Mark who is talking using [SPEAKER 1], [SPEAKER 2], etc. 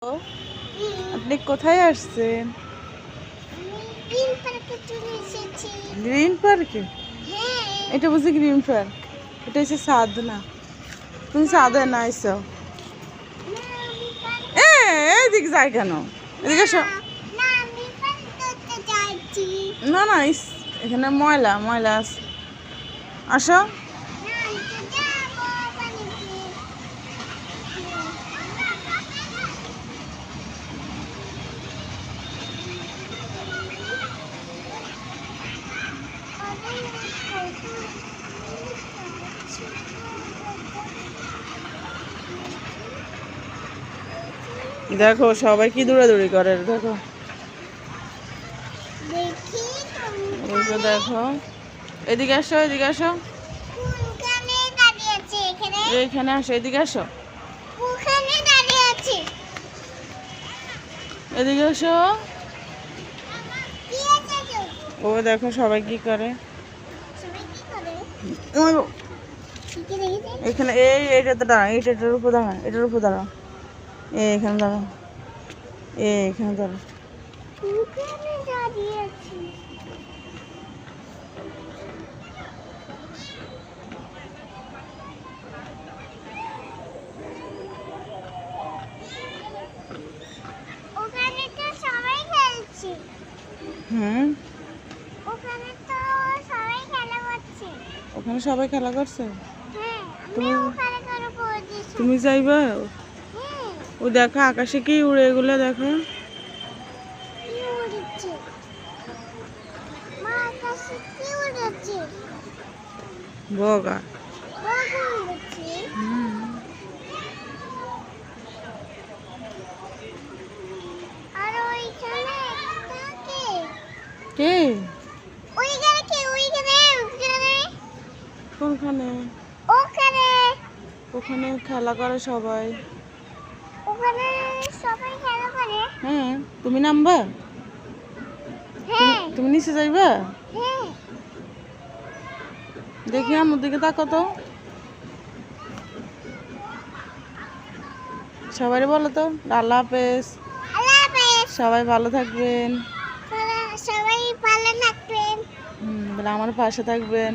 [SPEAKER 1] ও, আপনি কোথায় আসছেন? গ্রিন পার্কে? এটা বুঝি গ্রিন পার্ক? এটা হচ্ছে সাধনা। তুমি সাধনা আইসো? এদিক যায় কেন? এদিকে এসো। না না, এখানে ময়লা ময়লা আছে। আসো। দেখো সবাই কি দৌড়াদৌড়ি করে, দেখো দেখো। এদিকে আসো, এদিকে আসো, এইখানে আসো, এদিকে আসো, এদিকে আসো। ও দেখো সবাই কি করে এখানে। এইটাতে দাঁড়া, এটার উপর দাঁড়া, এটার উপর দাঁড়া, এখানে দাঁড়া, এখানে দাঁড়া। ওখানে সবাই খেলা করছে। তুমি যাইবা? ও দেখো আকাশে কি উড়ে, এগুলো দেখো। বগা। কে? কোনখানে? ওখানে খেলা করে সবাই। হ্যাঁ, তুমি নামবা? তুমি নিচে যাইবা? দেখি আমার দিকে তাকো তো। সবাই বলো তো আল্লাহ হাফেজ। সবাই ভালো থাকবেন। আমার পাশে থাকবেন।